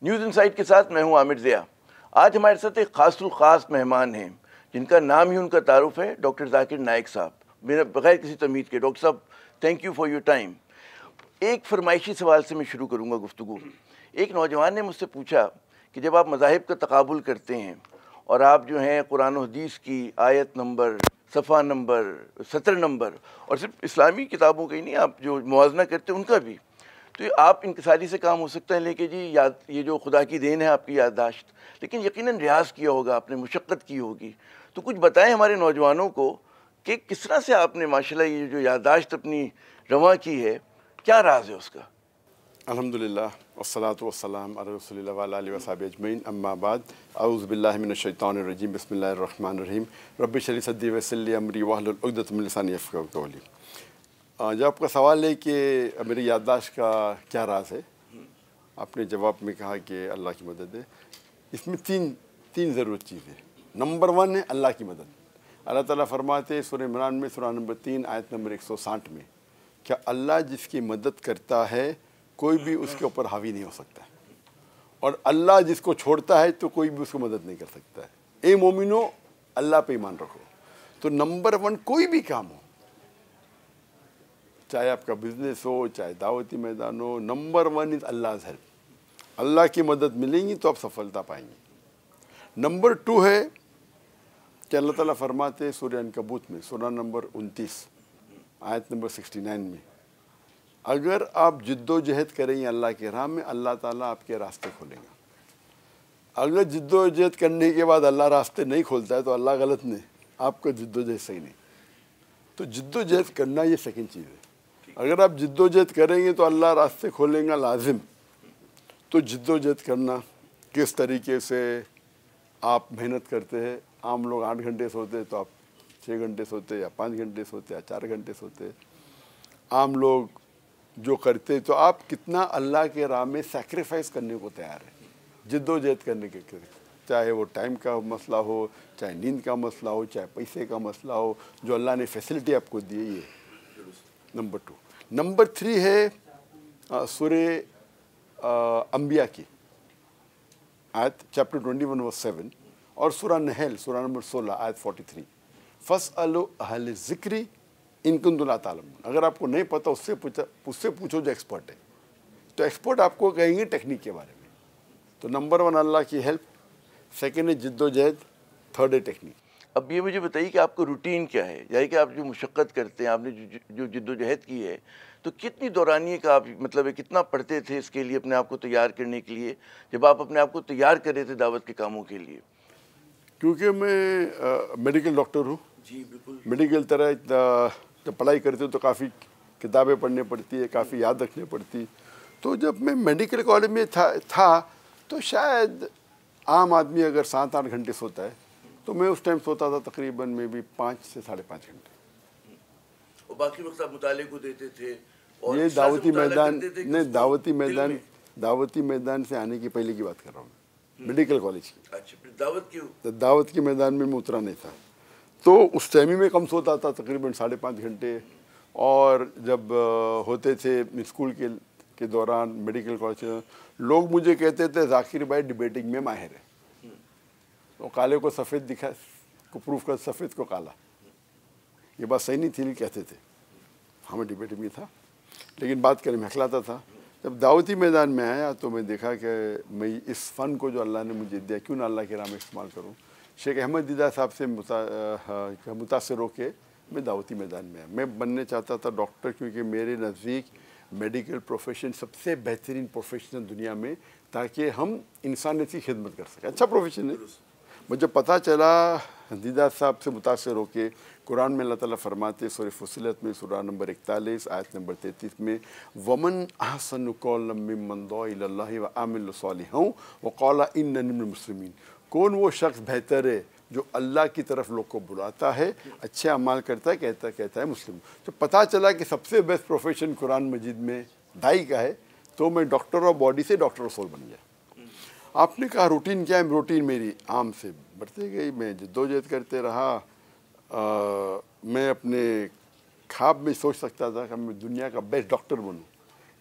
News insight کے ساتھ میں ہوں عامر ضیاء۔ آج ہمارے ساتھ ایک خاص مہمان ہیں جن کا نام ہی ان کا تعارف ہے، ڈاکٹر ذاکر نائک صاحب۔ میرا بغیر کسی تمہید کے ڈاکٹر صاحب thank you for your time. ایک فرمائشی سوال سے میں شروع کروں گا گفتگو۔ ایک نوجوان نے مجھ سے پوچھا کہ جب آپ مذاہب کا تقابل کرتے ہیں اور آپ جو ہیں قرآن و حدیث کی آیت نمبر، صفحہ نمبر، سطر نمبر، اور صرف اسلامی کتابوں کا ہی نہیں، آپ جو موازنہ کرتے ہیں ان کا بھی، تو آپ انکساری سے کام ہو سکتا ہے، لیکن جی یہ جو خدا کی دین ہے آپ کی یادداشت، لیکن یقیناً ریاض کیا ہوگا آپ نے، مشقت کی ہوگی، تو کچھ بتائیں ہمارے نوجوانوں کو کہ کس طرح سے آپ نے ماشاءاللہ یہ جو یادداشت اپنی رواں کی ہے، کیا راز ہے اس کا؟ الحمدللہ والصلاة والسلام علی رسول اللہ وعلی آلہ وصحبہ اجمعین، اما بعد، اعوذ باللہ من الشیطان الرجیم، بسم اللہ الرحمن الرحیم، رب اشرح لی صدری ویسر لی امری واحلل عقدۃ من لسانی یفقہوا قولی۔ جب آپ کا سوال ہے کہ میری یادداشت کا کیا راز ہے، آپ نے جواب میں کہا کہ اللہ کی مدد ہے۔ اس میں تین ضرورت چیزیں۔ نمبر 1 ہے اللہ کی مدد۔ اللہ تعالیٰ فرماتے ہیں سورہ عمران میں، سورہ نمبر 3 آیت نمبر 160 میں، کہ اللہ جس کی مدد کرتا ہے کوئی بھی اس کے اوپر حاوی نہیں ہو سکتا ہے، اور اللہ جس کو چھوڑتا ہے تو کوئی بھی اس کو مدد نہیں کر سکتا ہے۔ اے مومنو، اللہ پہ ایمان رکھو۔ تو نمبر 1 کوئی بھی کام ہو، چاہے آپ کا بزنس ہو، چاہے دعوتی میدان ہو، نمبر 1 از Allah's help۔ اللہ کی مدد ملیں گی تو آپ سفلتا پائیں گے۔ نمبر 2 ہے کہ اللہ تعالیٰ فرماتے ہیں سورہ عنکبوت میں، سورہ نمبر 29 آیت نمبر 69 میں، اگر آپ جد و جہد کریں گے اللہ کی راہ میں، اللہ تعالیٰ آپ کے راستے کھولیں گا۔ اگر جد و جہد کرنے کے بعد اللہ راستے نہیں کھولتا ہے تو اللہ غلط نہیں، آپ کا جد و جہد صحیح نہیں۔ تو جد و جہد کرنا یہ سیکنڈ چیز ہے۔ اگر آپ جد و جہد کریں گے تو اللہ راستے کھولیں گا لازم۔ تو جد و جہد کرنا، کس طریقے سے آپ محنت کرتے ہیں۔ عام لوگ 8 گھنٹے سوتے ہیں تو آپ 6 گھنٹے سوتے، یا 5 گھنٹے سوتے، یا 4 گھنٹے سوتے۔ عام لوگ جو کرتے، تو آپ کتنا اللہ کے راہ میں سیکریفائس کرنے کو تیار ہیں، جد و جہد کرنے کے، چاہے وہ ٹائم کا مسئلہ ہو، چاہے نیند کا مسئلہ ہو، چاہے پیسے کا مسئلہ ہو، جو اللہ نے فیسلٹی آپ کو دی ہے، یہ نمبر 2۔ نمبر 3 ہے سورہ انبیاء کی آیت چیپٹر 21 ورس 7، اور سورہ نحل سورہ نمبر 16 آیت 43، فَاسْأَلُوا أَهْلَ الذِّكْرِ إِن كُنتُمْ لَا تَعْلَمُونَ۔ اگر آپ کو نہیں پتہ اس سے پوچھو جو ایکسپرٹ ہے۔ تو ایکسپرٹ آپ کو کہیں گے ٹیکنیک کے بارے میں۔ تو نمبر 1 اللہ کی ہیلپ، سیکنڈ ہے جد و جہد، تھرڈ ہے ٹیکنیک۔ اب یہ مجھے بتائیے کہ آپ کا روٹین کیا ہے، یعنی کہ آپ جو مشقت کرتے ہیں، آپ نے جو جد و جہد کی ہے، تو کتنی دورانیے کا آپ مطلب ہے، کتنا پڑھتے تھے اس کے لیے اپنے آپ کو تیار کرنے کے لیے، جب آپ اپنے آپ کو تیار کر رہے تھے دعوت کے کاموں کے لیے؟ کیونکہ میں میڈیکل ڈاکٹر ہوں۔ جی بالکل۔ میڈیکل طرح جب پڑھائی کرتے ہو تو کافی کتابیں پڑھنے پڑتی ہے، کافی یاد رکھنے پڑتی۔ تو جب میں میڈیکل کالج میں تھا تو شاید عام آدمی اگر 7-8 گھنٹے سوتا ہے تو میں اس ٹائم سوتا تھا تقریباً میں بھی 5 سے 5.5 گھنٹے۔ اور باقی وقت آپ مطالعے کو دیتے تھے؟ اور یہ دعوتی میدان نہیں، دعوتی میدان سے آنے کی پہلے کی بات کر رہا ہوں میں، میڈیکل کالج کی۔ اچھا، پھر دعوت کے میدان میں اترا نہیں تھا، تو اس ٹائم ہی میں کم سوتا تھا، تقریباً 5.5 گھنٹے۔ اور جب ہوتے تھے اسکول کے دوران میڈیکل کالج، لوگ مجھے کہتے تھے ذاکر بھائی ڈبیٹنگ میں ماہر ہے، تو کالے کو سفید دکھا کو پروف کر، سفید کو کالا۔ یہ بات صحیح نہیں تھی، کہتے تھے ہمیں ڈبیٹنگ میں تھا، لیکن بات کرنے میں ہکلاتا تھا۔ جب دعوتی میدان میں آیا تو میں دیکھا کہ میں اس فن کو جو اللہ نے مجھے دیا کیوں نہ اللہ کے راہ میں استعمال کروں۔ شیخ احمد دیدہ صاحب سے متاثر ہو کے میں دعوتی میدان میں آیا۔ میں بننے چاہتا تھا ڈاکٹر، کیونکہ میرے نزدیک میڈیکل پروفیشن سب سے بہترین پروفیشن دنیا میں، تاکہ ہم انسانیت کی خدمت کر سکیں۔ اچھا پروفیشن ہے۔ مجھے پتہ چلا دیدہ صاحب سے متاثر ہو کے، قرآن میں اللہ تعالیٰ فرماتے سورہ فصلت میں سورہ نمبر 41 آیت نمبر 33 میں، وَمَنْ أَحْسَنُ قَوْلًا مِّمَّنْ دَعَا إِلَى اللَّهِ وَعَمِلَ صَالِحًا وَقَالَ إِنَّنِي مِنَ الْمُسْلِمِينَ۔ کون وہ شخص بہتر ہے جو اللہ کی طرف لوگ کو بلاتا ہے، اچھے اعمال کرتا ہے، کہتا ہے مسلم۔ تو پتہ چلا کہ سب سے بیسٹ پروفیشن قرآن مجید میں دائی کا ہے، تو میں ڈاکٹر آف باڈی سے ڈاکٹر رسول بن گیا۔ آپ نے کہا روٹین کیا ہے؟ روٹین میری عام سے بڑھتے گئی، میں جد و جہد کرتے رہا۔ میں اپنے خواب میں سوچ سکتا تھا کہ میں دنیا کا بیسٹ ڈاکٹر بنوں،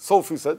100%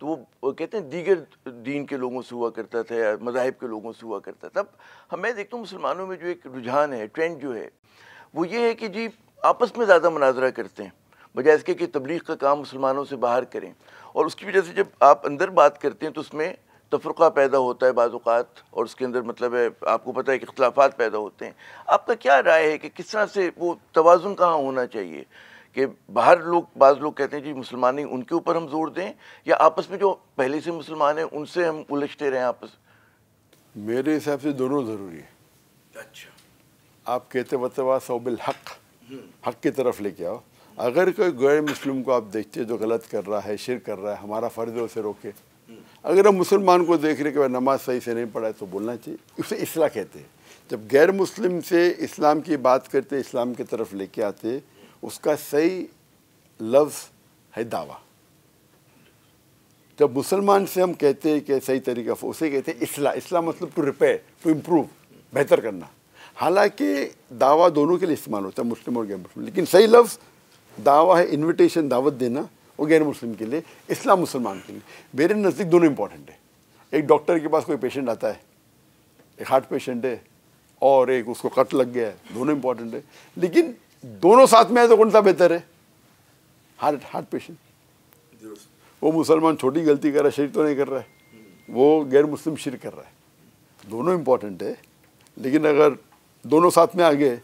تو وہ کہتے ہیں دیگر دین کے لوگوں سے ہوا کرتا تھا یا مذاہب کے لوگوں سے ہوا کرتا تھا. اب میں دیکھتا ہوں مسلمانوں میں جو ایک رجحان ہے, ٹرینڈ جو ہے وہ یہ ہے کہ جی آپس میں زیادہ مناظرہ کرتے ہیں بجائے اس کے کہ تبلیغ کا کام مسلمانوں سے باہر کریں. اور اس کی وجہ سے جب آپ اندر بات کرتے ہیں تو اس میں تفرقہ پیدا ہوتا ہے بعض اوقات, اور اس کے اندر مطلب ہے آپ کو پتہ ہے کہ اختلافات پیدا ہوتے ہیں. آپ کا کیا رائے ہے کہ کس طرح سے وہ توازن کہاں ہونا چاہیے کہ باہر بعض لوگ کہتے ہیں جی مسلمان نہیں, ان کے اوپر ہم زور دیں, یا آپس میں جو پہلے سے مسلمان ہیں ان سے ہم الجھتے رہیں آپس؟ میرے حساب سے دونوں ضروری ہے. اچھا, آپ کہتے وتواصوا بالحق, حق کی طرف لے کے آؤ. اگر کوئی غیر مسلم کو آپ دیکھتے جو غلط کر رہا ہے, شرک کر رہا ہے, ہمارا فرض ہے اسے روکے. اگر ہم مسلمان کو دیکھ رہے کہ نماز صحیح سے نہیں پڑھا ہے تو بولنا چاہیے, اسے اصلاح کہتے ہیں. جب غیر مسلم سے اسلام کی بات کرتے, اسلام کی طرف لے کے آتے, اس کا صحیح لفظ ہے دعویٰ. جب مسلمان سے ہم کہتے ہیں کہ صحیح طریقہ, اسے کہتے ہیں اصلاح. اصلاح مطلب ٹو ریپیئر, ٹو امپروو, بہتر کرنا. حالانکہ دعویٰ دونوں کے لیے استعمال ہوتا ہے, مسلم اور غیر مسلم, لیکن صحیح لفظ دعویٰ ہے, انویٹیشن, دعوت دینا, وہ غیر مسلم کے لیے, اسلام مسلمان کے لیے. میرے نزدیک دونوں امپورٹنٹ ہے. ایک ڈاکٹر کے پاس کوئی پیشنٹ آتا ہے, ایک ہارٹ پیشنٹ ہے اور ایک اس کو کٹ لگ گیا ہے, دونوں امپورٹنٹ ہے, لیکن دونوں ساتھ میں ہے تو کون سا بہتر ہے؟ Heart patient. وہ مسلمان چھوٹی غلطی کر رہا ہے, شرک تو نہیں کر رہا ہے, وہ غیر مسلم شرک کر رہا ہے. دونوں امپورٹنٹ ہے, لیکن اگر دونوں ساتھ میں آ گئے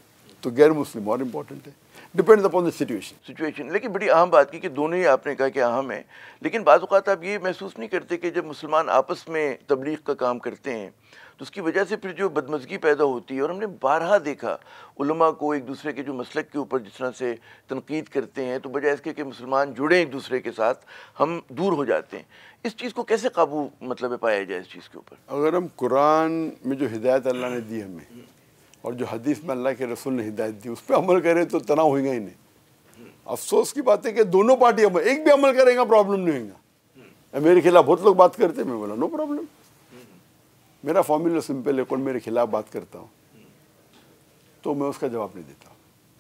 تو غیر مسلم اور امپورٹنٹ ہے. Depends upon the situation. لیکن بڑی اہم بات کی کہ دونوں ہی آپ نے کہا کہ اہم ہے, لیکن بعض اوقات آپ یہ محسوس نہیں کرتے کہ جب مسلمان آپس میں تبلیغ کا کام کرتے ہیں تو اس کی وجہ سے پھر جو بدمزگی پیدا ہوتی ہے, اور ہم نے بارہا دیکھا علماء کو ایک دوسرے کے جو مسلک کے اوپر جس طرح سے تنقید کرتے ہیں, تو بجائے اس کے کہ مسلمان جڑیں ایک دوسرے کے ساتھ, ہم دور ہو جاتے ہیں. اس چیز کو کیسے قابو مطلب پایا جائے اس چیز کے اوپر؟ اگر ہم قرآن میں جو ہدایت اللہ نے دی ہمیں, اور جو حدیث میں اللہ کے رسول نے ہدایت دی, اس پہ عمل کریں تو تناؤ ہوئے گا ہی نہیں. افسوس کی بات ہے کہ دونوں پارٹی ایک بھی عمل کرے گا پرابلم نہیں ہوئے گا. میرے خلاف بہت لوگ بات کرتے ہیں, میں بولا نو پرابلم, میرا فارمولا سمپل ہے, کون میرے خلاف بات کرتا ہوں تو میں اس کا جواب نہیں دیتا.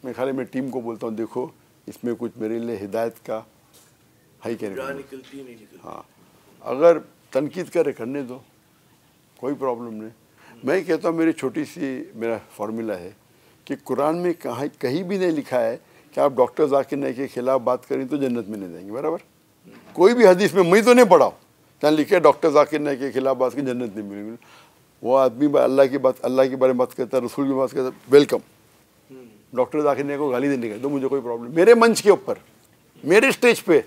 میں خالی میں ٹیم کو بولتا ہوں دیکھو اس میں کچھ میرے لیے ہدایت کا ہے کہ نہیں. ہاں, اگر تنقید کرنے دو, کوئی پرابلم نہیں. میں کہتا ہوں میری چھوٹی سی میرا فارمولا ہے کہ قرآن میں کہیں بھی نہیں لکھا ہے کہ آپ ڈاکٹر ذاکر نائک کے خلاف بات کریں تو جنت میں نہیں جائیں گے. برابر, کوئی بھی حدیث میں تو نہیں پڑھا ہوں جہاں لکھے ڈاکٹر ذاکر نائک کے خلاف بات کریں جنت نہیں ملے گی. وہ آدمی اللہ کی بات, اللہ کے بارے میں بات کرتا ہے, رسول کی بات کرتا ہے, ویلکم. ڈاکٹر ذاکر نائک کو گالی دینے کا تو مجھے کوئی پرابلم. میرے منچ کے اوپر, میرے اسٹیج پہ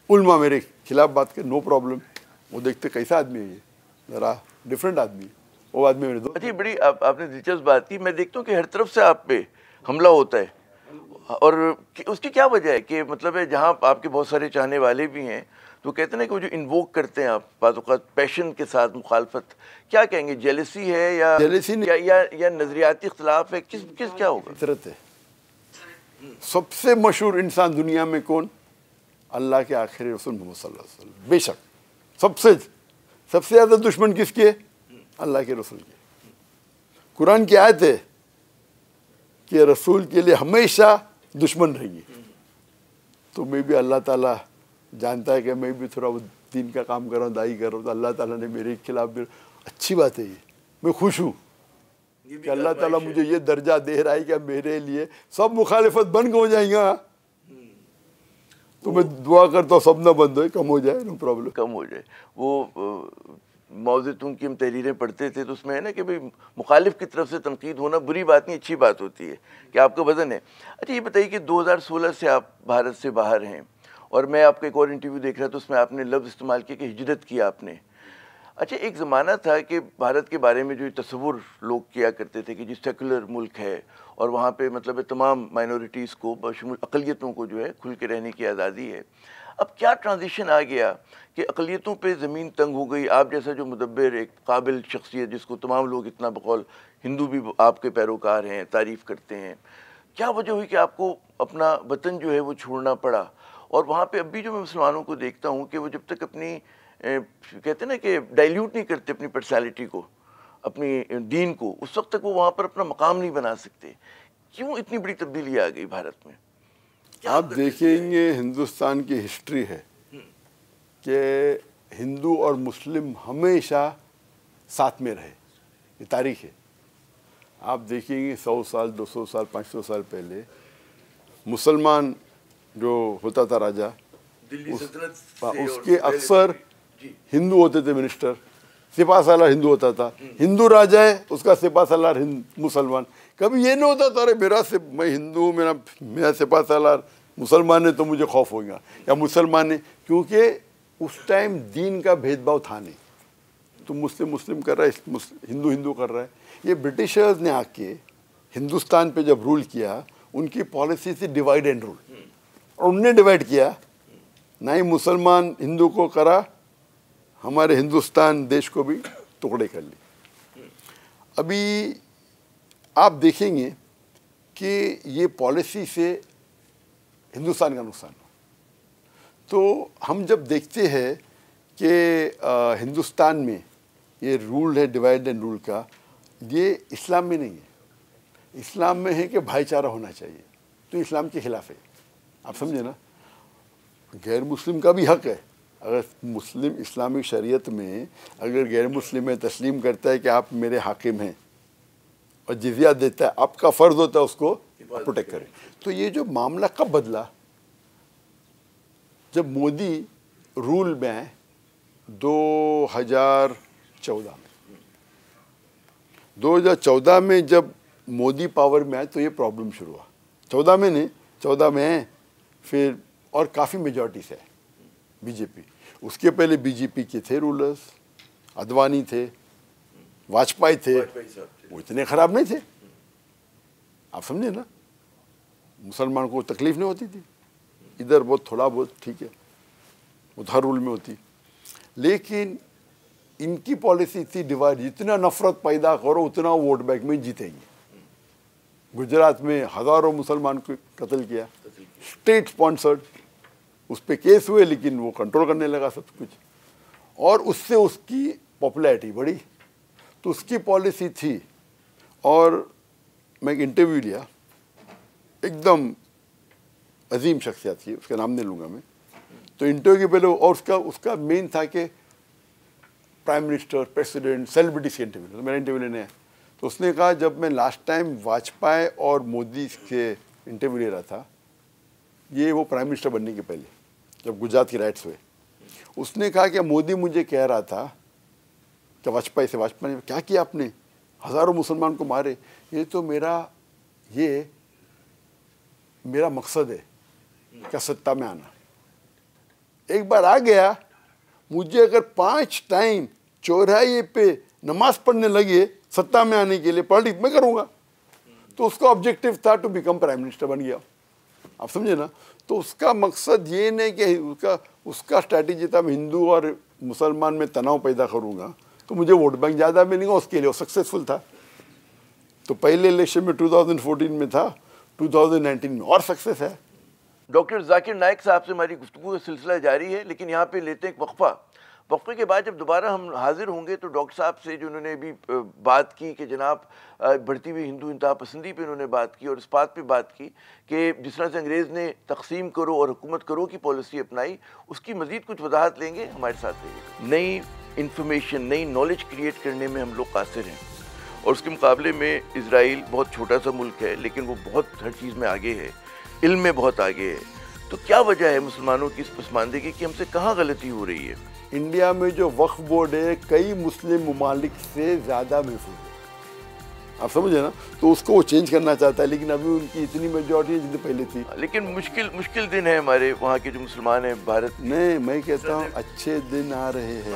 علماء میرے خلاف بات کرے, نو پرابلم. وہ دیکھتے کیسا آدمی ہے, یہ ذرا ڈفرینٹ آدمی, وہ آدمی میرے دو. اچھی بڑی آپ نے دلچسپ بات کی. میں دیکھتا ہوں کہ ہر طرف سے آپ پہ حملہ ہوتا ہے, اور اس کی کیا وجہ ہے کہ مطلب ہے جہاں آپ کے بہت سارے چاہنے والے بھی ہیں تو کہتے ہیں کہ وہ جو انووک کرتے ہیں آپ بعض اوقات پیشن کے ساتھ مخالفت, کیا کہیں گے, جیلسی ہے یا نظریاتی اختلاف ہے, کس کیا ہوگا؟ فطرت ہے. سب سے مشہور انسان دنیا میں کون؟ اللہ کے آخری رسول محمد صلی اللہ علیہ وسلم. بے شک سب سے زیادہ دشمن کس کے؟ اللہ کے رسول کے. قرآن کی آیت ہے کہ رسول کے لیے ہمیشہ دشمن رہیں گے. تو میں بھی اللہ تعالیٰ جانتا ہے کہ میں بھی تھوڑا وہ دین کا کام کر رہا ہوں, دائی کر رہا ہوں, تو اللہ تعالیٰ نے میرے خلاف بھی, اچھی بات ہے یہ, میں خوش ہوں کہ اللہ تعالیٰ مجھے یہ درجہ دے رہا ہے کہ میرے لیے سب مخالفت بند ہو جائیں گا. تو میں دعا کرتا ہوں سب نہ بند ہوئے, کم ہو جائے, نو پرابلم, کم ہو جائے. وہ ماؤ زیدونگ کی ہم تحریریں پڑھتے تھے تو اس میں ہے نا کہ بھئی مخالف کی طرف سے تنقید ہونا بری بات نہیں, اچھی بات ہوتی ہے کہ آپ کا وزن ہے. اچھا یہ بتائیے کہ 2016 سے آپ بھارت سے باہر ہیں, اور میں آپ کا ایک اور انٹرویو دیکھ رہا تھا, اس میں آپ نے لفظ استعمال کیا کہ ہجرت کی آپ نے. اچھا ایک زمانہ تھا کہ بھارت کے بارے میں جو تصور لوگ کیا کرتے تھے کہ جس سیکولر ملک ہے اور وہاں پہ مطلب تمام مائنورٹیز کو بشمول اقلیتوں کو جو ہے کھل کے رہنے کی آزادی ہے. اب کیا ٹرانزیشن آ گیا کہ اقلیتوں پہ زمین تنگ ہو گئی. آپ جیسا جو مدبر ایک قابل شخصیت جس کو تمام لوگ اتنا بقول ہندو بھی آپ کے پیروکار ہیں, تعریف کرتے ہیں, کیا وجہ ہوئی کہ آپ کو اپنا وطن جو ہے وہ چھوڑنا پڑا؟ اور وہاں پہ اب بھی جو میں مسلمانوں کو دیکھتا ہوں کہ وہ جب تک اپنی کہتے ہیں نا کہ ڈائلیوٹ نہیں کرتے اپنی پرسنالٹی کو, اپنی دین کو, اس وقت تک وہ وہاں پر اپنا مقام نہیں بنا سکتے. کیوں اتنی بڑی تبدیلی آ گئی بھارت میں؟ آپ دیکھیں گے ہندوستان کی ہسٹری ہے, کہ ہندو اور مسلم ہمیشہ ساتھ میں رہے. یہ تاریخ ہے. آپ دیکھیں گے 100 سال 200 سال 500 سال پہلے مسلمان جو ہوتا تھا راجا, اس کے اکثر ہندو ہوتے تھے منسٹر, سپاہ سالار ہندو ہوتا تھا. ہندو راجا ہے, اس کا سپاہ سالار مسلمان. کبھی یہ نہیں ہوتا تھا ارے میں ہندو ہوں, میرا سپاہ سالار مسلمان ہے تو مجھے خوف ہو گیا, یا مسلمان ہے, کیونکہ اس ٹائم دین کا بھید بھاؤ تھا نہیں. تو مسلم کر رہا ہے, ہندو ہندو کر رہا ہے. یہ برٹشرز نے آ کے ہندوستان پہ جب رول کیا, ان کی پالیسی تھی ڈیوائڈ اینڈ رول, اور ان نے ڈیوائڈ کیا, نہ ہی مسلمان ہندو کو کرا, ہمارے ہندوستان دیش کو بھی ٹکڑے کر لی. ابھی آپ دیکھیں گے کہ یہ پالیسی سے ہندوستان کا نقصان ہو. تو ہم جب دیکھتے ہیں کہ ہندوستان میں یہ رول ہے ڈیوائڈ اینڈ رول کا, یہ اسلام میں نہیں ہے. اسلام میں ہے کہ بھائی چارہ ہونا چاہیے, تو اسلام کے خلاف ہے. آپ سمجھے نا, غیر مسلم کا بھی حق ہے. اگر مسلم اسلامک شریعت میں اگر غیر مسلم میں تسلیم کرتا ہے کہ آپ میرے حاکم ہیں اور جزیہ دیتا ہے, آپ کا فرض ہوتا ہے اس کو پروٹیکٹ کریں. تو یہ جو معاملہ کب بدلا, جب مودی رول میں آئے 2014 میں. 2014 میں جب مودی پاور میں آئے تو یہ پرابلم شروع ہوا. 14 میں نہیں, 14 میں ہیں, پھر اور کافی میجورٹی سے بی جے پی. اس کے پہلے بی جے پی کے تھے رولرز, اڈوانی تھے, واجپئی تھے, وہ اتنے خراب نہیں تھے. آپ سمجھے نا, مسلمان کو تکلیف نہیں ہوتی تھی. ادھر بہت تھوڑا بہت ٹھیک ہے, وہ ہر رول میں ہوتی. لیکن ان کی پالیسی تھی ڈیوائڈ, جتنا نفرت پیدا کرو اتنا ووٹ بینک میں جیتیں گے. گجرات میں ہزاروں مسلمان کو قتل کیا, اسٹیٹ اسپانسرڈ, اس پہ کیس ہوئے لیکن وہ کنٹرول کرنے لگا سب کچھ, اور اس سے اس کی پاپولیرٹی بڑھی. تو اس کی پالیسی تھی. اور میں ایک انٹرویو لیا, ایک دم عظیم شخصیت تھی, اس کا نام نہیں لوں گا میں. تو انٹرویو کے پہلے, اور اس کا مین تھا کہ پرائم منسٹر, پریسیڈنٹ, سیلیبریٹیز کے انٹرویو, میرا انٹرویو لینے ہے. تو اس نے کہا جب میں لاسٹ ٹائم واجپئی اور مودی کے انٹرویو لے رہا تھا, یہ وہ پرائم منسٹر بننے کے پہلے جب گجرات کی رائٹس ہوئے, اس نے کہا کہ مودی مجھے کہہ رہا تھا کہ واجپئی نے کیا کیا, آپ نے ہزاروں مسلمان کو مارے, یہ تو میرا مقصد ہے کیا ستا میں آنا. ایک بار آ گیا, مجھے اگر 5 ٹائم چوراہے پہ نماز پڑھنے لگے ستا میں آنے کے لیے, پالیٹکس میں کروں گا. تو اس کا آبجیکٹو تھا ٹو بیکم پرائم منسٹر, بن گیا. آپ سمجھے نا. تو اس کا مقصد یہ نہیں کہ اس کا اسٹریٹجی تھا میں ہندو اور مسلمان میں تناؤ پیدا کروں گا تو مجھے ووٹ بینک زیادہ ملے گا, اس کے لیے وہ سکسیزفل تھا. تو پہلے الیکشن میں 2014 میں تھا, 2019 میں اور سکسیس ہے. ڈاکٹر ذاکر نائک صاحب سے ہماری گفتگو کا سلسلہ جاری ہے, لیکن یہاں پہ لیتے ہیں ایک وقفہ. وقفے کے بعد جب دوبارہ ہم حاضر ہوں گے تو ڈاکٹر صاحب سے جو انہوں نے ابھی بات کی کہ جناب بڑھتی ہوئی ہندو انتہا پسندی پہ انہوں نے بات کی, اور اس بات پہ بات کی کہ جس طرح سے انگریز نے تقسیم کرو اور حکومت کرو کی پالیسی اپنائی, اس کی مزید کچھ وضاحت لیں گے. ہمارے ساتھ رہیے. نئی انفارمیشن, نئی نالج کریٹ کرنے میں ہم لوگ قاصر ہیں, اور اس کے مقابلے میں اسرائیل بہت چھوٹا سا ملک ہے لیکن وہ بہت ہر چیز میں آگے ہے, علم میں بہت آگے ہے. تو کیا وجہ ہے مسلمانوں کی اس پسماندگی کی, ہم سے کہاں غلطی ہو رہی ہے؟ انڈیا میں جو وقف بورڈ ہے کئی مسلم ممالک سے زیادہ محفوظ ہے. آپ سمجھے نا. تو اس کو وہ چینج کرنا چاہتا ہے, لیکن ابھی ان کی اتنی میجورٹی ہے جتنی پہلے تھی. لیکن مشکل دن ہے ہمارے وہاں کے جو مسلمان ہیں بھارت. نہیں, میں کہتا ہوں اچھے دن آ رہے ہیں.